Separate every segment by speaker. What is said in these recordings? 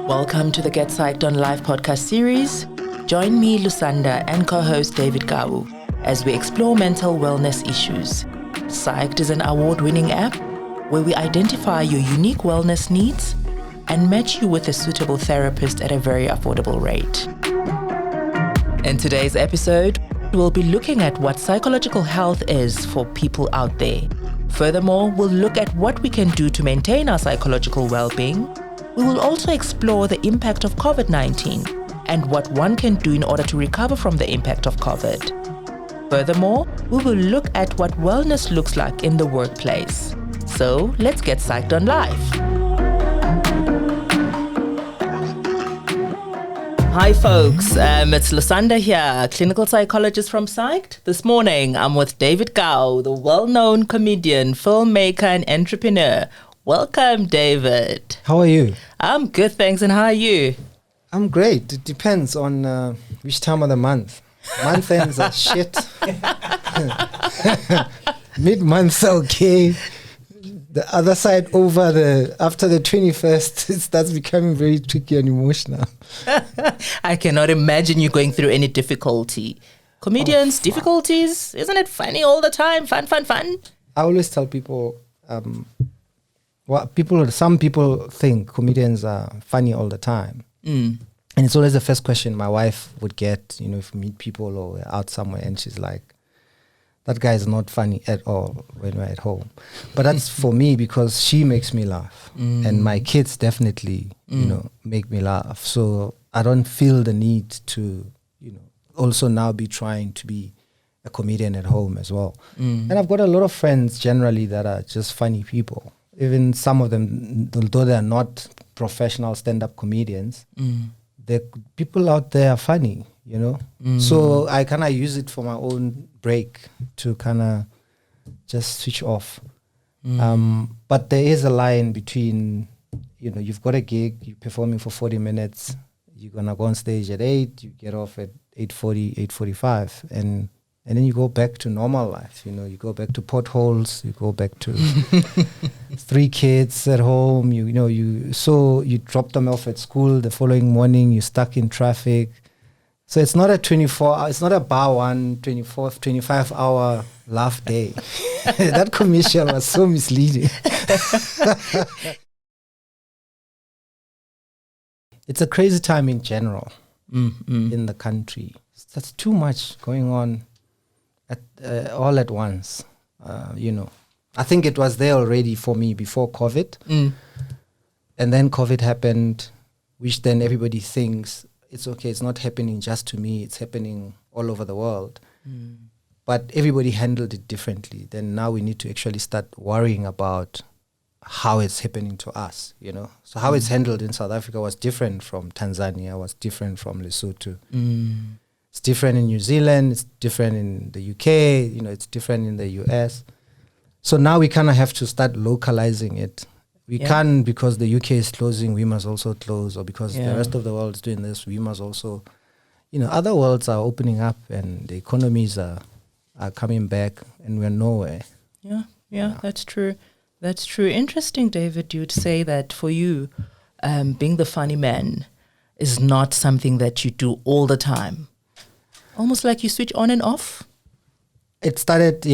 Speaker 1: Welcome to the Get Psyched on Live podcast series. Join me, Lusanda, and co-host David Kau as we explore mental wellness issues. Psyched is an award-winning app where we identify your unique wellness needs and match you with a suitable therapist at a very affordable rate. In today's episode, we'll be looking at what psychological health is for people out there. Furthermore, we'll look at what we can do to maintain our psychological well-being. We will also explore the impact of COVID-19 and what one can do in order to recover from the impact of COVID. Furthermore, we will look at what wellness looks like in the workplace. So let's get psyched on live. Hi folks, it's Lusanda here, clinical psychologist from Psyched. This morning I'm with David Kau, the well-known comedian, filmmaker and entrepreneur. Welcome, David.
Speaker 2: How are you?
Speaker 1: I'm good, thanks. And how are you?
Speaker 2: I'm great. It depends on which time of the month. Month ends are shit. Mid-month's okay. The other side after the 21st, it starts becoming very tricky and emotional.
Speaker 1: I cannot imagine you going through any difficulty. Comedians, difficulties, isn't it funny all the time? Fun.
Speaker 2: I always tell people, some people think comedians are funny all the time. And it's always the first question my wife would get, if we meet people or we're out somewhere and she's like, that guy is not funny at all when we're at home. But that's for me because she makes me laugh. And my kids definitely, make me laugh. So I don't feel the need to, also now be trying to be a comedian at home as well. And I've got a lot of friends generally that are just funny people. Even some of them, although they're not professional stand-up comedians, the people out there are funny, So I kind of use it for my own break to kind of just switch off. But there is a line between, you've got a gig, you're performing for 40 minutes, you're going to go on stage at 8, you get off at 8:40, 8:45, and then you go back to normal life. You go back to potholes, you go back to 3 kids at home, you drop them off at school the following morning, you're stuck in traffic. So it's not a 25-hour laugh day. That commercial was so misleading. It's a crazy time in general in the country. That's too much going on all at once. I think it was there already for me before COVID. And then COVID happened, which then everybody thinks, it's okay, it's not happening just to me, it's happening all over the world. But everybody handled it differently. Then now we need to actually start worrying about how it's happening to us, So how it's handled in South Africa was different from Tanzania, was different from Lesotho. It's different in New Zealand, it's different in the UK, it's different in the US. So now we kind of have to start localizing it. We can't, because the UK is closing, we must also close, or because the rest of the world is doing this, we must also, other worlds are opening up and the economies are coming back and we're nowhere.
Speaker 1: Yeah, that's true. That's true. Interesting, David, you'd say that for you, being the funny man is not something that you do all the time. Almost like you switch on and off?
Speaker 2: It started,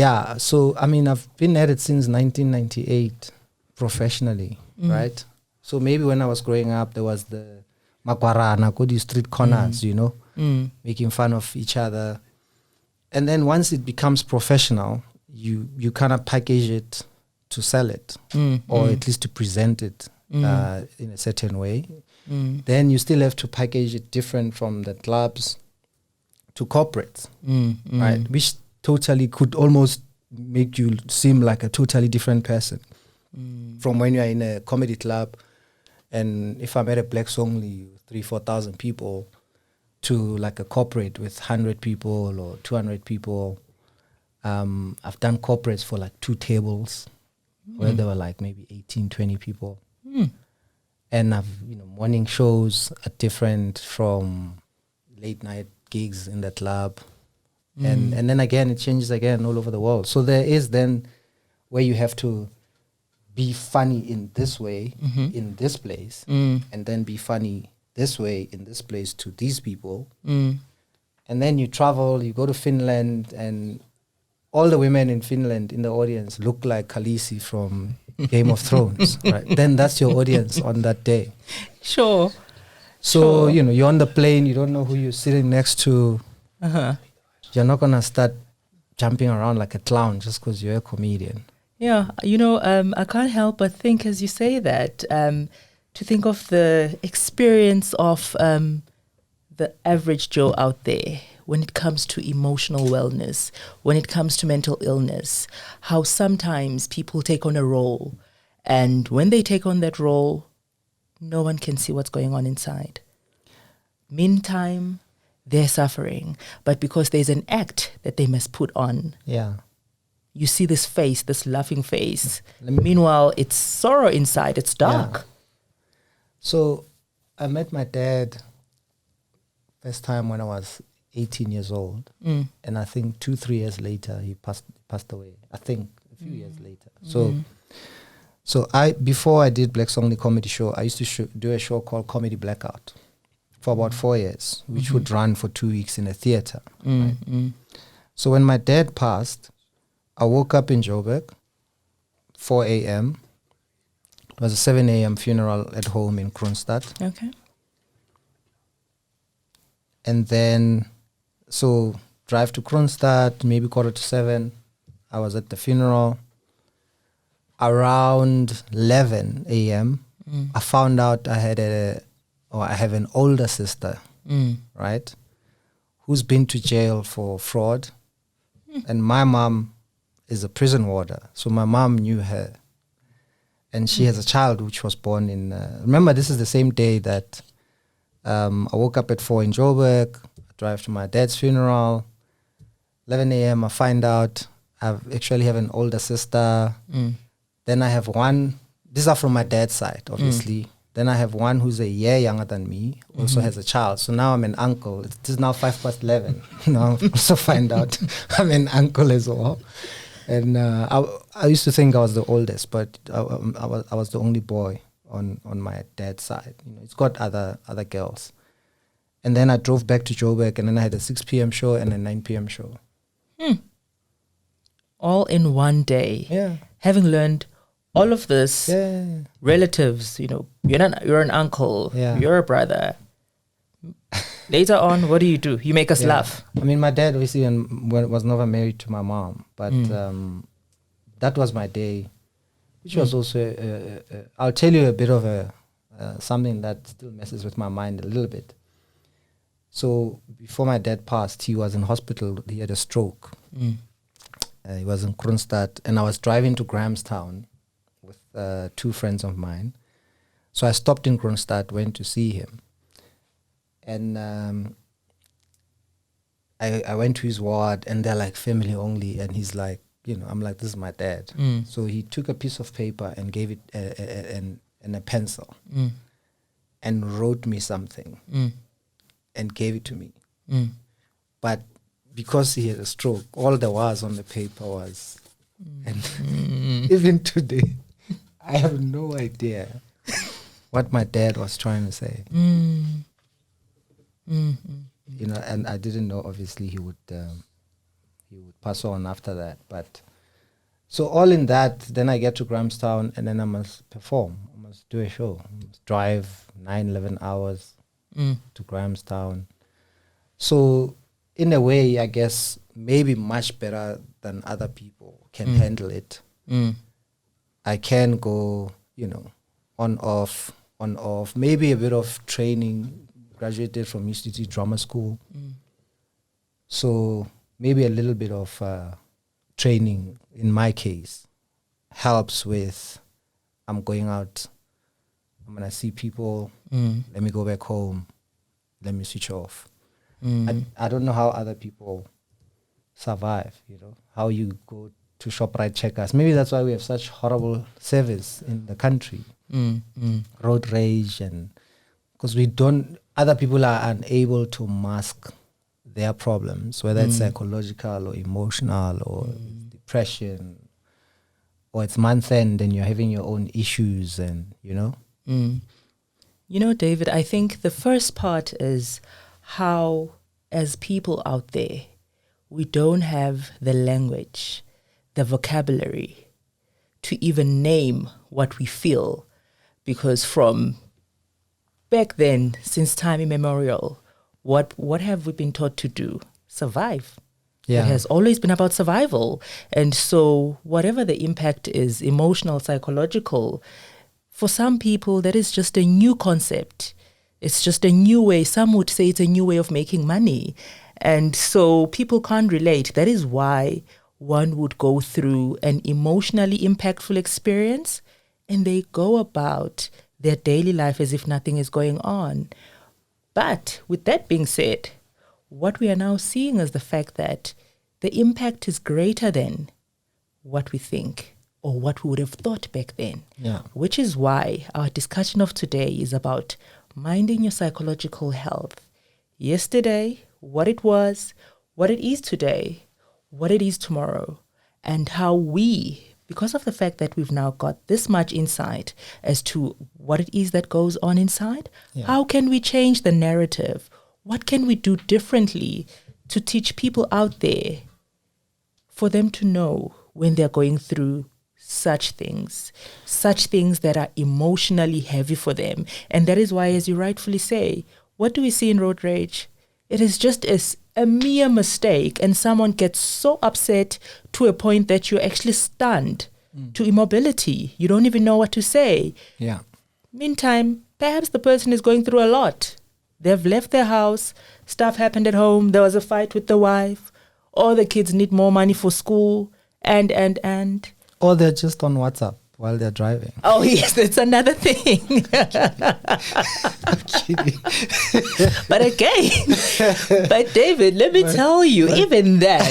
Speaker 2: So, I've been at it since 1998. Professionally, right? So maybe when I was growing up, there was the makwarana, go to street corners, making fun of each other. And then once it becomes professional, you kind of package it to sell it, or at least to present it in a certain way. Then you still have to package it different from the clubs to corporates, right? Which totally could almost make you seem like a totally different person. From when you're in a comedy club, and if I'm at a blacks only 3,000-4,000 people, to like a corporate with 100 people or 200 people. I've done corporates for like 2 tables where there were like maybe 18-20 people. And I've morning shows are different from late night gigs in the club, and then again it changes again all over the world. So there is then where you have to be funny in this way, in this place, and then be funny this way in this place to these people. And then you travel, you go to Finland, and all the women in Finland in the audience look like Khaleesi from Game of Thrones, right? Then that's your audience on that day.
Speaker 1: Sure.
Speaker 2: So, you're on the plane, you don't know who you're sitting next to. You're not going to start jumping around like a clown just because you're a comedian.
Speaker 1: Yeah, I can't help but think as you say that, to think of the experience of the average Joe out there when it comes to emotional wellness, when it comes to mental illness, how sometimes people take on a role, and when they take on that role, no one can see what's going on inside. Meantime, they're suffering, but because there's an act that they must put on, you see this face, this laughing face. Meanwhile, it's sorrow inside, it's dark.
Speaker 2: Yeah. So I met my dad first time when I was 18 years old, and I think 2-3 years later he passed away. I think a few years later. So before I did Black Song the comedy show, I used to do a show called Comedy Blackout for about 4 years, which would run for 2 weeks in a theater. Right? So when my dad passed, I woke up in Joburg, 4 a.m. It was a 7 a.m. funeral at home in Kroonstad.
Speaker 1: Okay.
Speaker 2: And then, so drive to Kroonstad, maybe 6:45. I was at the funeral. Around 11 a.m., I found out I have an older sister, right, who's been to jail for fraud. And my mom is a prison warder. So my mom knew her. And she has a child which was born in, remember, this is the same day that I woke up at 4 in Joburg, drive to my dad's funeral. 11 a.m., I find out I actually have an older sister. Then I have one, these are from my dad's side, obviously. Then I have one who's a year younger than me, also has a child. So now I'm an uncle. It is now 11:05. Now I also find out I'm an uncle as well. And I used to think I was the oldest, but I was the only boy on my dad's side. It's got other girls. And then I drove back to Joburg, and then I had a 6 p.m. show and a 9 p.m. show.
Speaker 1: All in one day.
Speaker 2: Yeah.
Speaker 1: Having learned all of this, relatives, you're an uncle, you're a brother. Later on, what do? You make us laugh.
Speaker 2: I mean, my dad obviously was never married to my mom, but that was my day, which was also, I'll tell you a bit of something that still messes with my mind a little bit. So before my dad passed, he was in hospital. He had a stroke. He was in Kroonstad, and I was driving to Grahamstown with 2 friends of mine. So I stopped in Kroonstad, went to see him. And I went to his ward, and they're like family only. And he's like, I'm like, this is my dad. So he took a piece of paper and gave it and a pencil and wrote me something and gave it to me. But because he had a stroke, all there was on the paper was, and even today, I have no idea what my dad was trying to say. And I didn't know, obviously, he would pass on after that. But so all in that, then I get to Grahamstown, and then I must perform. I must do a show. I must drive 9-11 hours to Grahamstown. So in a way, I guess, maybe much better than other people can handle it. I can go, on, off, maybe a bit of training, graduated from Institute Drama School. So maybe a little bit of training, in my case, helps with, I'm going out, I'm going to see people, let me go back home, let me switch off. I don't know how other people survive, how you go to ShopRite checkers. Maybe that's why we have such horrible service in the country. Road rage, and because other people are unable to mask their problems, whether it's psychological or emotional or depression or it's month end and you're having your own issues, and
Speaker 1: You know, David, I think the first part is how, as people out there, we don't have the language, the vocabulary to even name what we feel. Because from back then, since time immemorial, what have we been taught to do? Survive.
Speaker 2: Yeah.
Speaker 1: It has always been about survival. And so whatever the impact is, emotional, psychological, for some people, that is just a new concept. It's just a new way. Some would say it's a new way of making money. And so people can't relate. That is why one would go through an emotionally impactful experience and they go about their daily life as if nothing is going on. But with that being said, what we are now seeing is the fact that the impact is greater than what we think or what we would have thought back then.
Speaker 2: Yeah.
Speaker 1: Which is why our discussion of today is about minding your psychological health. Yesterday, what it was, what it is today, what it is tomorrow, and how we, because of the fact that we've now got this much insight as to what it is that goes on inside, how can we change the narrative? What can we do differently to teach people out there for them to know when they're going through such things that are emotionally heavy for them? And that is why, as you rightfully say, what do we see in road rage? It is just a mere mistake, and someone gets so upset to a point that you're actually stunned to immobility. You don't even know what to say.
Speaker 2: Yeah.
Speaker 1: Meantime, perhaps the person is going through a lot. They've left their house, stuff happened at home, there was a fight with the wife, or the kids need more money for school, and.
Speaker 2: Or they're just on WhatsApp while they're driving.
Speaker 1: Oh, yes, that's another thing.
Speaker 2: I'm kidding.
Speaker 1: But David, let me tell you, even that,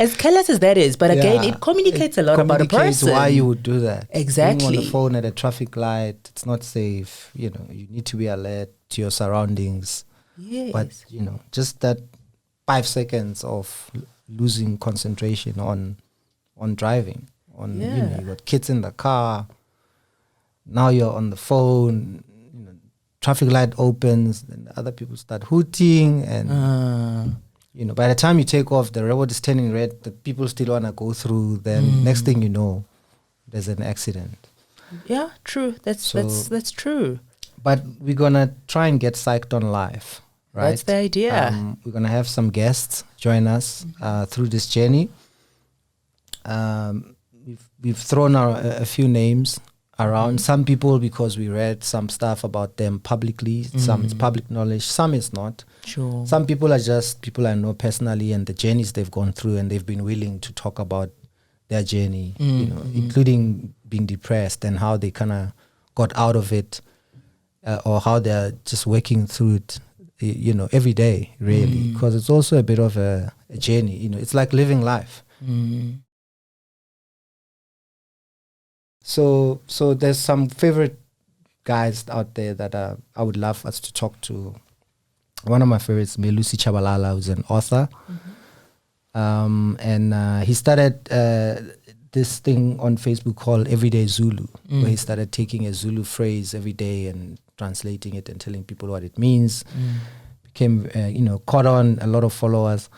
Speaker 1: as careless as that is, but again, it communicates a lot about a person.
Speaker 2: Why you would do that.
Speaker 1: Exactly.
Speaker 2: Being on the phone at a traffic light, it's not safe. You need to be alert to your surroundings.
Speaker 1: Yes.
Speaker 2: But, just that 5 seconds of losing concentration on driving. You got kids in the car, now you're on the phone, traffic light opens, and other people start hooting, and by the time you take off, the road is turning red, the people still want to go through, then next thing you know, there's an accident.
Speaker 1: Yeah, true. That's true.
Speaker 2: But we're gonna try and get psyched on live, right?
Speaker 1: That's the idea.
Speaker 2: We're gonna have some guests join us through this journey. We've thrown a few names around. Some people, because we read some stuff about them publicly. Some is public knowledge. Some is not.
Speaker 1: Sure.
Speaker 2: Some people are just people I know personally and the journeys they've gone through, and they've been willing to talk about their journey, including being depressed and how they kind of got out of it, or how they're just working through it, every day, really. Because it's also a bit of a journey. It's like living life. So there's some favorite guys out there that I would love us to talk to. One of my favorites, Melusi Chabalala, who's an author. And he started this thing on Facebook called Everyday Zulu, where he started taking a Zulu phrase every day and translating it and telling people what it means. Became, caught on a lot of followers.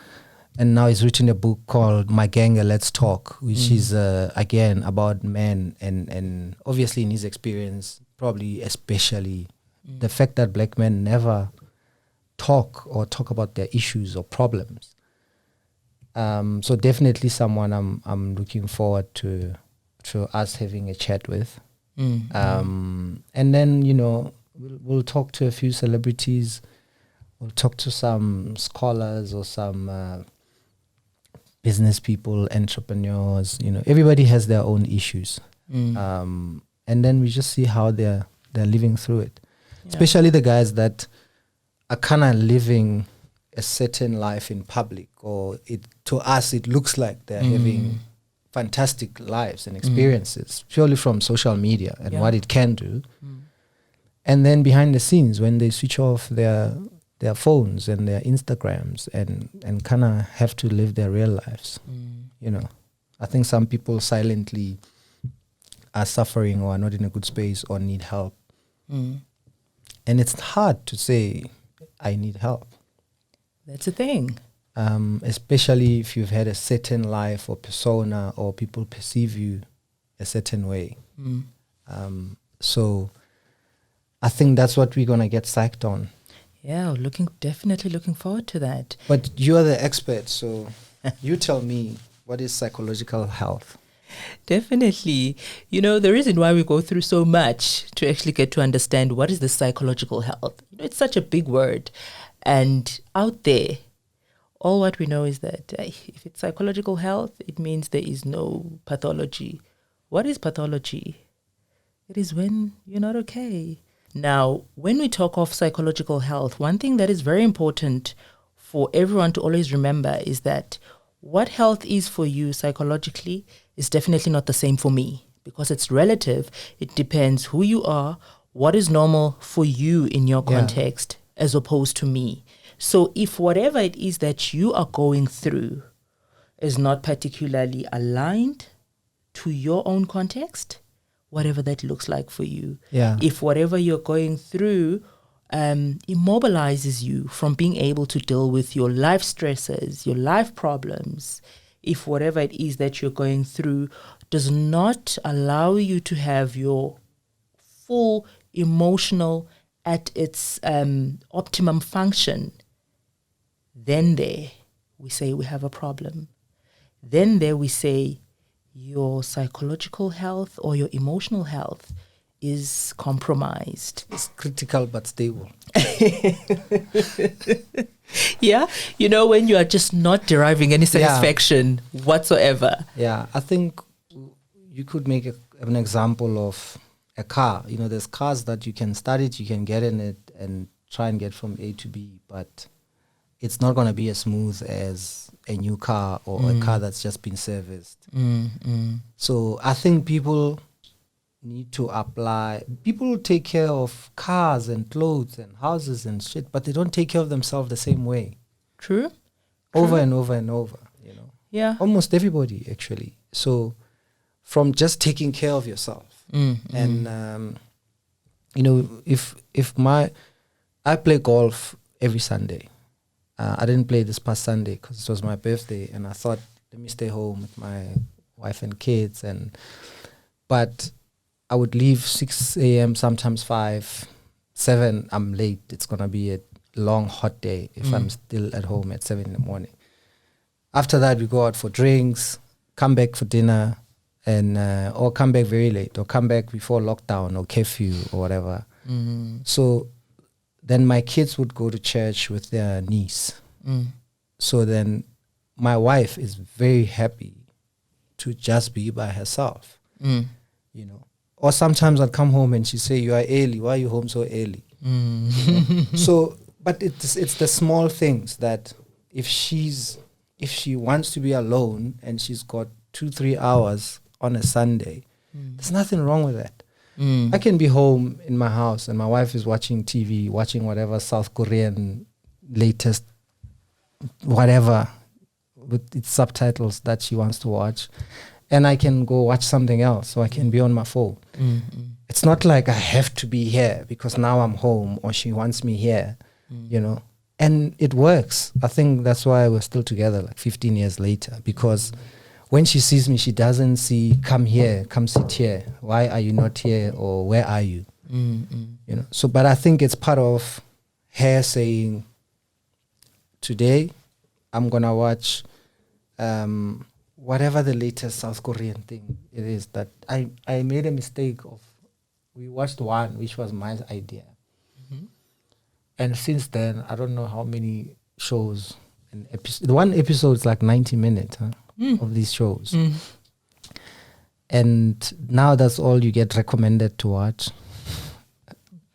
Speaker 2: And now he's written a book called My Ganga, Let's Talk, which is, again, about men. And obviously in his experience, probably especially the fact that black men never talk about their issues or problems. So definitely someone I'm looking forward to us having a chat with. And then, we'll talk to a few celebrities. We'll talk to some scholars or some business people, entrepreneurs. Everybody has their own issues. And then we just see how they're living through it. Yeah. Especially the guys that are kind of living a certain life in public, or to us it looks like they're having fantastic lives and experiences purely from social media and what it can do. And then behind the scenes, when they switch off their phones and their Instagrams and kind of have to live their real lives, I think some people silently are suffering or are not in a good space or need help.
Speaker 1: Mm.
Speaker 2: And it's hard to say, I need help.
Speaker 1: That's the thing.
Speaker 2: Especially if you've had a certain life or persona or people perceive you a certain way.
Speaker 1: Mm.
Speaker 2: So I think that's what we're going to get psyched on.
Speaker 1: Yeah, definitely looking forward to that.
Speaker 2: But you're the expert, so you tell me, what is psychological health?
Speaker 1: Definitely. The reason why we go through so much to actually get to understand what is the psychological health. It's such a big word. And out there, all what we know is that if it's psychological health, it means there is no pathology. What is pathology? It is when you're not okay. Now, when we talk of psychological health, one thing that is very important for everyone to always remember is that what health is for you psychologically is definitely not the same for me, because it's relative. It depends who you are, what is normal for you in your context, as opposed to me. So if whatever it is that you are going through is not particularly aligned to your own context, whatever that looks like for you, if whatever you're going through immobilizes you from being able to deal with your life stresses, your life problems, if whatever it is that you're going through does not allow you to have your full emotional at its optimum function, then there we say we have a problem. Then there we say your psychological health or your emotional health is compromised.
Speaker 2: It's critical but stable.
Speaker 1: Yeah, when you are just not deriving any satisfaction whatsoever.
Speaker 2: Yeah, I think you could make an example of a car. There's cars that you can start it, you can get in it and try and get from A to B, but it's not going to be as smooth as a new car or a car that's just been serviced. So I think people need to apply. People take care of cars and clothes and houses and shit, but they don't take care of themselves the same way.
Speaker 1: True.
Speaker 2: Over and over and over,
Speaker 1: Yeah.
Speaker 2: Almost everybody, actually. So from just taking care of yourself. And, I play golf every Sunday. I didn't play this past Sunday because it was my birthday, and I thought, let me stay home with my wife and kids. But I would leave 6 a.m., sometimes 5, 7. I'm late. It's going to be a long, hot day if I'm still at home at 7 in the morning. After that, we go out for drinks, come back for dinner, and or come back very late, or come back before lockdown or curfew or whatever. So then my kids would go to church with their niece. So then my wife is very happy to just be by herself, Or sometimes I'd come home and she'd say, you are early. Why are you home so early? So, but it's the small things that if she wants to be alone and she's got 2-3 hours on a Sunday, there's nothing wrong with that. I can be home in my house and my wife is watching TV, watching whatever South Korean latest whatever with its subtitles that she wants to watch, and I can go watch something else, so I can be on my phone. It's not like I have to be here because now I'm home or she wants me here, and it works. I think that's why we're still together like 15 years later, because when she sees me, she doesn't see, come here, come sit here. Why are you not here? Or where are you? So, but I think it's part of her saying, today I'm going to watch whatever the latest South Korean thing it is that I made a mistake of. We watched one, which was my idea. And since then, I don't know how many shows. The one episode is like 90 minutes of these shows. And now that's all you get recommended to watch.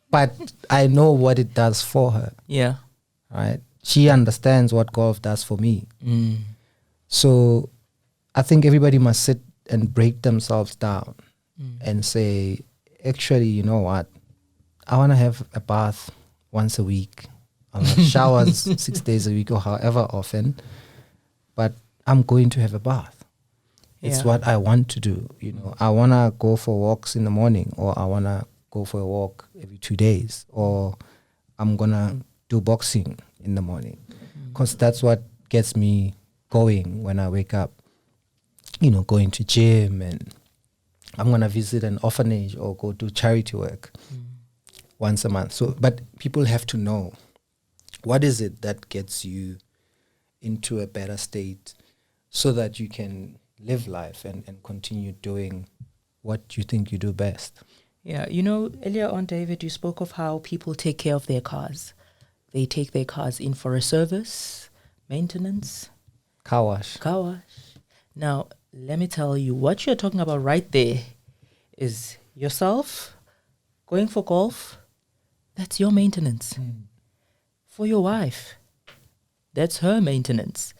Speaker 2: But I know what it does for her.
Speaker 1: Yeah.
Speaker 2: Right? She understands what golf does for me. So I think everybody must sit and break themselves down and say, actually, you know what? I want to have a bath once a week. I'll have showers 6 days a week or however often. But I'm going to have a bath. It's what I want to do. I want to go for walks in the morning, or I want to go for a walk every 2 days, or I'm going to do boxing in the morning, because that's what gets me going when I wake up. Going to gym, and I'm going to visit an orphanage or go do charity work once a month. So, but people have to know, what is it that gets you into a better state so that you can live life and continue doing what you think you do best.
Speaker 1: Yeah, earlier on, David, you spoke of how people take care of their cars. They take their cars in for a service, maintenance.
Speaker 2: Car wash.
Speaker 1: Now, let me tell you, what you're talking about right there is yourself going for golf. That's your maintenance. For your wife, that's her maintenance.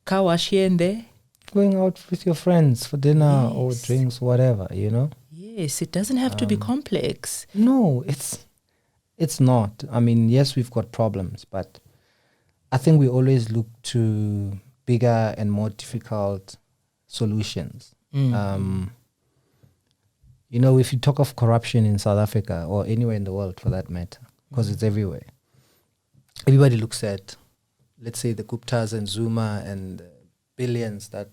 Speaker 1: Car wash here and there.
Speaker 2: Going out with your friends for dinner or drinks, whatever,
Speaker 1: Yes, it doesn't have to be complex.
Speaker 2: No, it's not. I mean, yes, we've got problems, but I think we always look to bigger and more difficult solutions. If you talk of corruption in South Africa or anywhere in the world for that matter, because it's everywhere, everybody looks at, let's say, the Guptas and Zuma and the billions that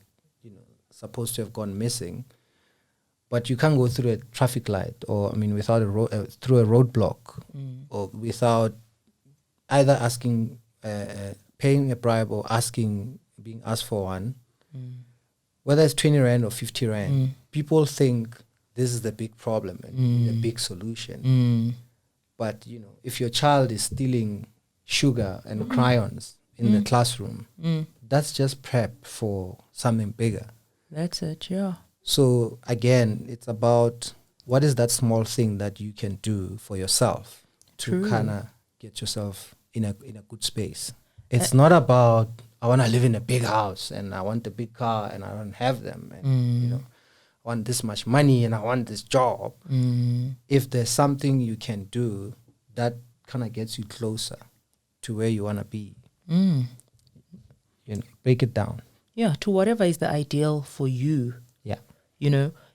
Speaker 2: supposed to have gone missing, but you can't go through a traffic light, or without through a roadblock, or without either asking, paying a bribe or being asked for one. Whether it's 20 rand or 50 rand, people think this is the big problem and the big solution. But if your child is stealing sugar and crayons in the classroom, that's just prep for something bigger.
Speaker 1: That's it, yeah.
Speaker 2: So again, it's about what is that small thing that you can do for yourself to kind of get yourself in a good space. It's not about, I want to live in a big house and I want a big car and I don't have them, and I want this much money and I want this job. If there's something you can do that kind of gets you closer to where you want to be, break it down.
Speaker 1: Yeah, to whatever is the ideal for you.
Speaker 2: Yeah.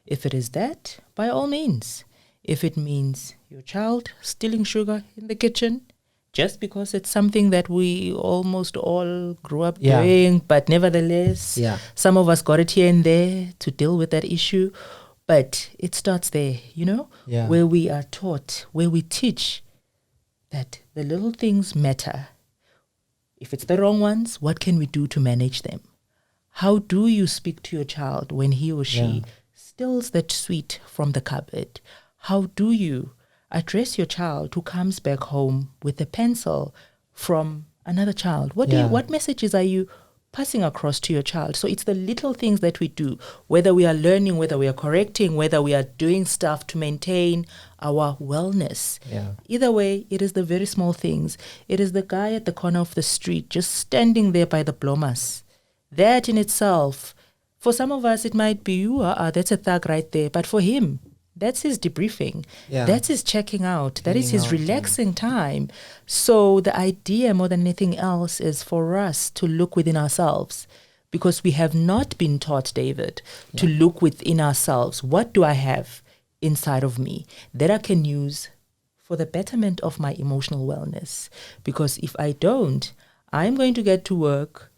Speaker 1: If it is that, by all means. If it means your child stealing sugar in the kitchen, just because it's something that we almost all grew up doing, but nevertheless, some of us got it here and there to deal with that issue. But it starts there, where we are taught, where we teach that the little things matter. If it's the wrong ones, what can we do to manage them? How do you speak to your child when he or she steals that sweet from the cupboard? How do you address your child who comes back home with a pencil from another child? What messages are you passing across to your child? So it's the little things that we do, whether we are learning, whether we are correcting, whether we are doing stuff to maintain our wellness. Either way, it is the very small things. It is the guy at the corner of the street just standing there by the blomas. That in itself, for some of us, it might be, that's a thug right there. But for him, that's his debriefing. That's his checking out. That is his relaxing time. So the idea more than anything else is for us to look within ourselves, because we have not been taught, David, to look within ourselves. What do I have inside of me that I can use for the betterment of my emotional wellness? Because if I don't, I'm going to get to work,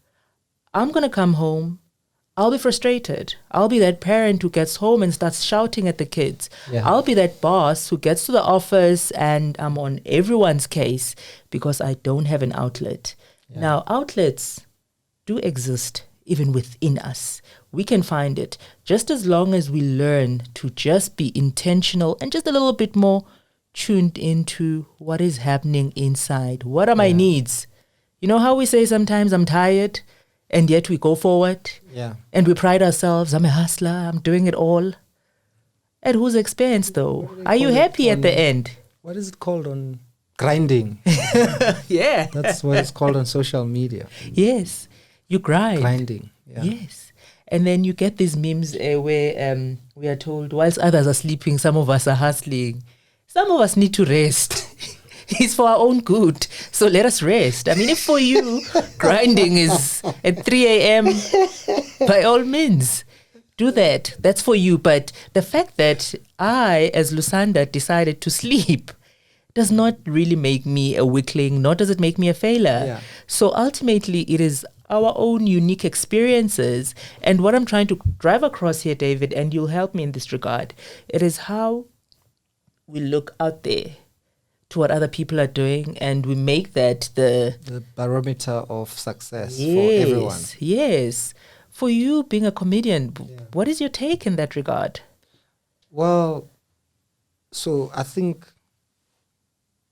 Speaker 1: I'm going to come home, I'll be frustrated. I'll be that parent who gets home and starts shouting at the kids. I'll be that boss who gets to the office and I'm on everyone's case because I don't have an outlet. Now, outlets do exist even within us. We can find it just as long as we learn to just be intentional and just a little bit more tuned into what is happening inside. What are my needs? You know how we say sometimes I'm tired? And yet we go forward and we pride ourselves. I'm a hustler. I'm doing it all. At whose expense, though? Are you happy at the end?
Speaker 2: What is it called on grinding? That's what it's called on social media.
Speaker 1: Yes, you grind.
Speaker 2: Grinding.
Speaker 1: Yes. And then you get these memes where we are told, whilst others are sleeping, some of us are hustling. Some of us need to rest. It's for our own good. So let us rest. I mean, if for you, grinding is at 3 a.m., by all means, do that. That's for you. But the fact that I, as Lusanda, decided to sleep does not really make me a weakling, nor does it make me a failure.
Speaker 2: Yeah.
Speaker 1: So ultimately, it is our own unique experiences. And what I'm trying to drive across here, David, and you'll help me in this regard, it is how we look out there to what other people are doing, and we make that the
Speaker 2: barometer of success
Speaker 1: yes,
Speaker 2: for everyone.
Speaker 1: Yes. For you being a comedian, what is your take in that regard?
Speaker 2: Well, so I think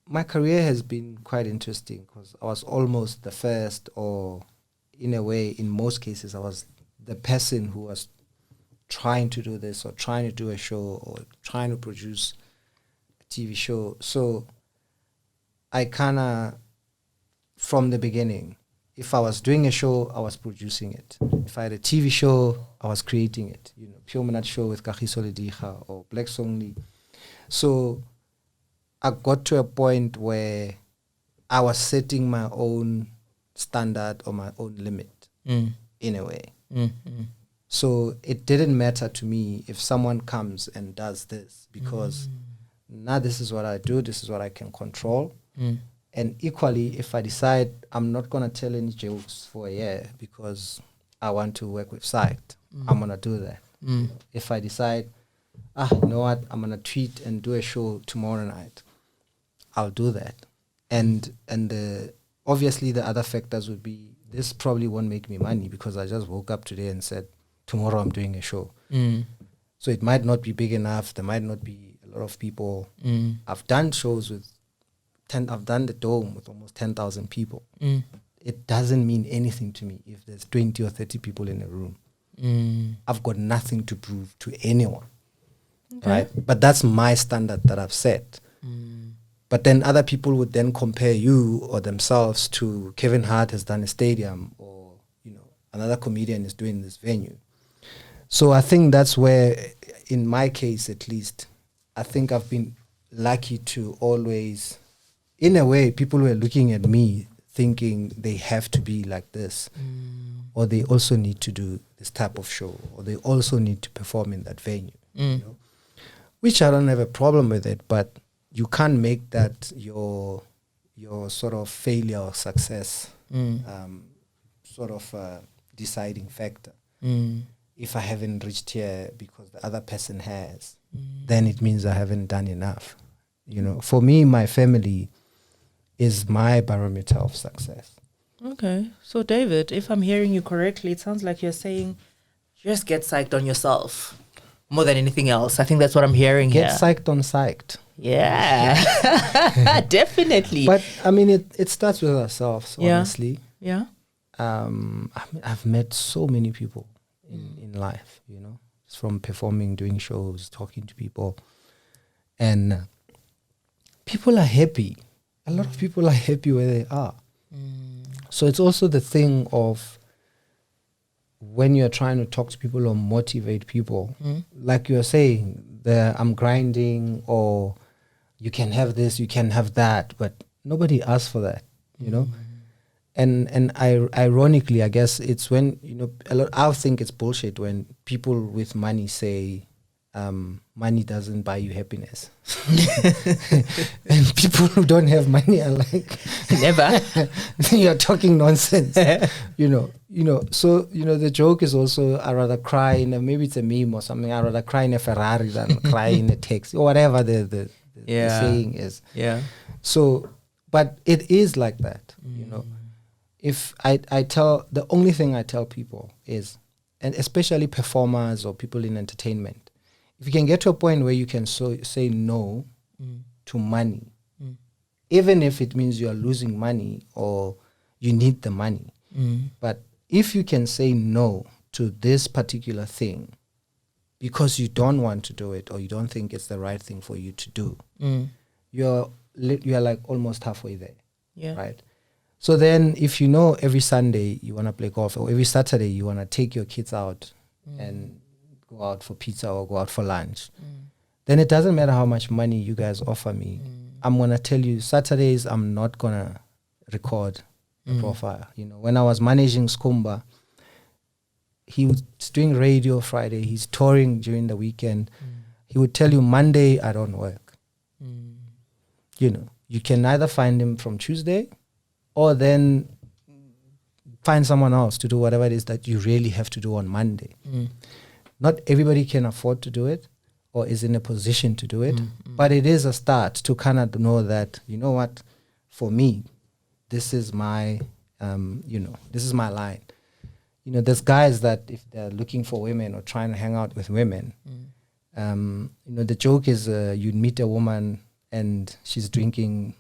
Speaker 2: my career has been quite interesting because I was almost the first, or in a way, in most cases, I was the person who was trying to do this or trying to do a show or trying to produce a TV show. So I kind of, from the beginning, if I was doing a show, I was producing it. If I had a TV show, I was creating it. You know, Pure Minute Show with Kagiso or Black Songli. So I got to a point where I was setting my own standard or my own limit in a way. So it didn't matter to me if someone comes and does this, because now this is what I do, this is what I can control. And equally, if I decide I'm not going to tell any jokes for a year because I want to work with Psyched, I'm going to do that. If I decide, you know what, I'm going to tweet and do a show tomorrow night, I'll do that. And obviously the other factors would be, this probably won't make me money because I just woke up today and said, tomorrow I'm doing a show. So it might not be big enough. There might not be a lot of people. I've done shows with I've done the Dome with almost 10,000 people. It doesn't mean anything to me if there's 20 or 30 people in a room. I've got nothing to prove to anyone, right? But that's my standard that I've set. But then other people would then compare you or themselves to Kevin Hart has done a stadium, or, you know, another comedian is doing this venue. So I think that's where, in my case at least, I think I've been lucky to always, in a way, people were looking at me thinking they have to be like this, or they also need to do this type of show, or they also need to perform in that venue, you know? Which I don't have a problem with it, but you can't make that your sort of failure or success sort of deciding factor. If I haven't reached here because the other person has, then it means I haven't done enough. You know, for me, my family is my barometer of success.
Speaker 1: Okay. So, David, if I'm hearing you correctly, it sounds like you're saying just get psyched on yourself more than anything else. I think that's what I'm hearing here.
Speaker 2: Get psyched on Psyched.
Speaker 1: Yeah. Definitely.
Speaker 2: But, I mean, it starts with ourselves, honestly.
Speaker 1: Yeah.
Speaker 2: I've met so many people in life, you know, from performing, doing shows, talking to people. And people are happy. A lot of people are happy where they are. So it's also the thing of when you're trying to talk to people or motivate people, like you're saying, I'm grinding, or you can have this, you can have that, but nobody asks for that, you know? And ironically, I guess it's when, you know, I think it's bullshit when people with money say, money doesn't buy you happiness. And people who don't have money are like,
Speaker 1: never.
Speaker 2: You're talking nonsense. you know. So, you know, the joke is also, I rather cry in maybe it's a meme or something, I rather cry in a Ferrari than cry in a taxi, or whatever the saying is. Yeah. So, but it is like that, you know. If I tell, the only thing I tell people is, and especially performers or people in entertainment, if you can get to a point where you can say no to money, even if it means you are losing money or you need the money, but if you can say no to this particular thing because you don't want to do it or you don't think it's the right thing for you to do, you're like almost halfway there, right? So then if you know every Sunday you want to play golf, or every Saturday you want to take your kids out and go out for pizza or go out for lunch, then it doesn't matter how much money you guys offer me. I'm going to tell you, Saturdays I'm not going to record a profile. You know, when I was managing Skumba, he was doing radio Friday, he's touring during the weekend. He would tell you, Monday, I don't work. You know, you can either find him from Tuesday or then find someone else to do whatever it is that you really have to do on Monday. Not everybody can afford to do it or is in a position to do it, but it is a start to kind of know that, you know what, for me, this is my, this is my line. You know, there's guys that if they're looking for women or trying to hang out with women, the joke is you'd meet a woman and she's drinking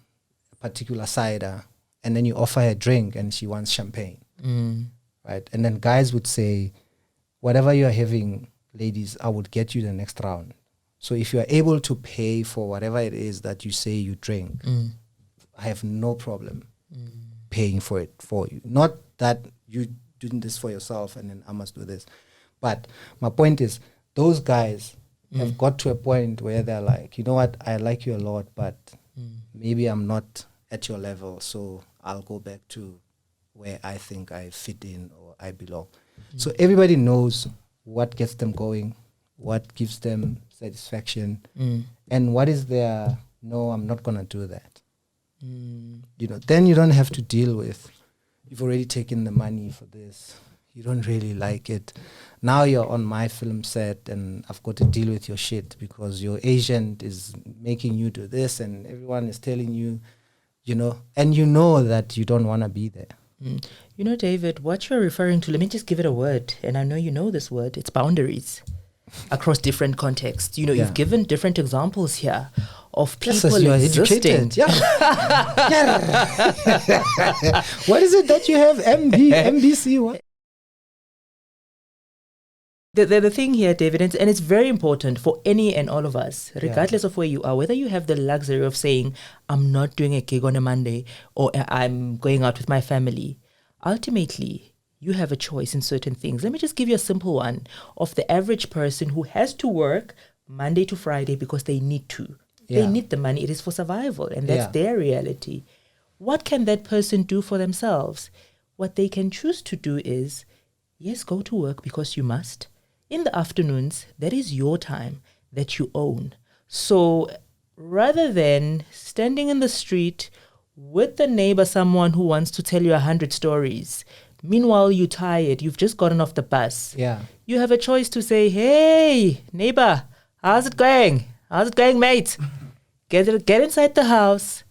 Speaker 2: a particular cider, and then you offer her a drink and she wants champagne, right? And then guys would say, whatever you're having, ladies, I would get you the next round. So if you're able to pay for whatever it is that you say you drink, I have no problem paying for it for you. Not that you doing this for yourself and then I must do this. But my point is, those guys have got to a point where they're like, you know what, I like you a lot, but maybe I'm not at your level, so I'll go back to where I think I fit in or I belong. So everybody knows what gets them going, what gives them satisfaction, and what is their, no, I'm not going to do that. You know, then you don't have to deal with, you've already taken the money for this, you don't really like it. Now you're on my film set and I've got to deal with your shit because your agent is making you do this and everyone is telling you, you know, and you know that you don't want to be there.
Speaker 1: You know, David, what you're referring to, let me just give it a word, and I know you know this word, it's boundaries across different contexts. You know, you've given different examples here of people existing.
Speaker 2: Yeah. What is it that you have? MBC, what?
Speaker 1: The thing here, David, and it's very important for any and all of us, regardless of where you are, whether you have the luxury of saying, I'm not doing a gig on a Monday or I'm going out with my family. Ultimately, you have a choice in certain things. Let me just give you a simple one of the average person who has to work Monday to Friday because they need to. They need the money. It is for survival, and that's their reality. What can that person do for themselves? What they can choose to do is, yes, go to work because you must. In the afternoons, that is your time that you own. So rather than standing in the street with the neighbor, someone who wants to tell you 100 stories, meanwhile you're tired, you've just gotten off the bus. You have a choice to say, hey, neighbor, how's it going? How's it going, mate? Get inside the house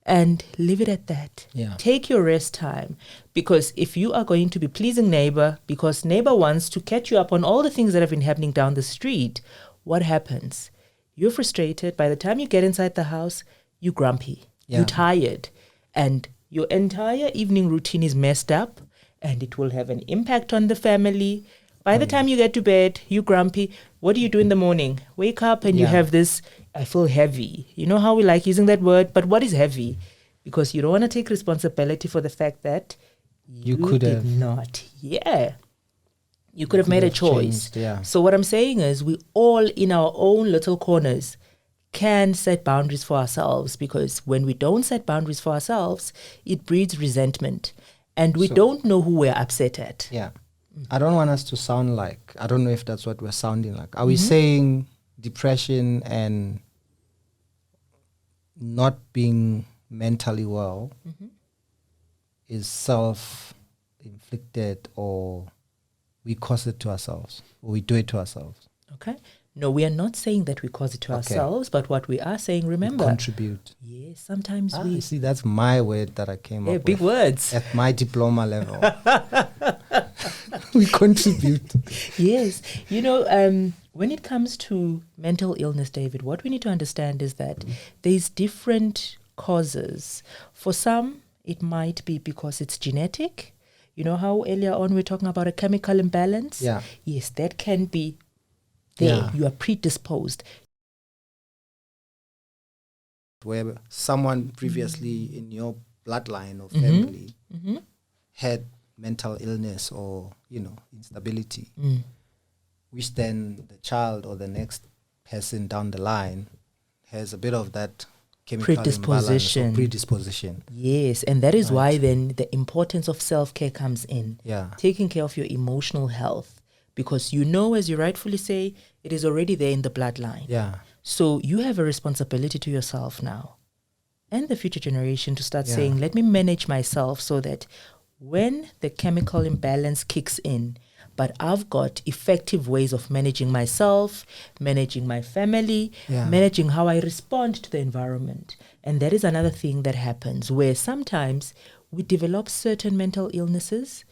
Speaker 1: and leave it at that. Take your rest time. Because if you are going to be pleasing neighbor, because neighbor wants to catch you up on all the things that have been happening down the street, what happens? You're frustrated. By the time you get inside the house, you're grumpy. You're tired. And your entire evening routine is messed up, and it will have an impact on the family. By the time you get to bed, you're grumpy. What do you do in the morning? Wake up and you have this, I feel heavy. You know how we like using that word, but what is heavy? Because you don't want to take responsibility for the fact that you could have not. You could have made a choice. So what I'm saying is we all in our own little corners can set boundaries for ourselves, because when we don't set boundaries for ourselves, it breeds resentment and we don't know who we're upset at.
Speaker 2: I don't want us to sound like, I don't know if that's what we're sounding like. Are we saying depression and not being mentally well is self-inflicted, or we cause it to ourselves, or we do it to ourselves?
Speaker 1: Okay. No, we are not saying that we cause it to ourselves, but what we are saying, remember.
Speaker 2: We contribute.
Speaker 1: Yes, sometimes we.
Speaker 2: See, that's my word that I came up with.
Speaker 1: Big words.
Speaker 2: At my diploma level. We contribute.
Speaker 1: Yes. You know, when it comes to mental illness, David, what we need to understand is that there's different causes. For some, it might be because it's genetic. You know how earlier on we were talking about a chemical imbalance? Yes, that can be there. You are predisposed.
Speaker 2: Where someone previously in your bloodline or family had mental illness or, instability, which then the child or the next person down the line has a bit of that chemical
Speaker 1: predisposition.
Speaker 2: Predisposition.
Speaker 1: Yes, and that is why then the importance of self-care comes in.
Speaker 2: Yeah.
Speaker 1: Taking care of your emotional health, because you know, as you rightfully say, it is already there in the bloodline.
Speaker 2: Yeah.
Speaker 1: So you have a responsibility to yourself now and the future generation to start saying, let me manage myself so that when the chemical imbalance kicks in, but I've got effective ways of managing myself, managing my family, managing how I respond to the environment. And that is another thing that happens where sometimes we develop certain mental illnesses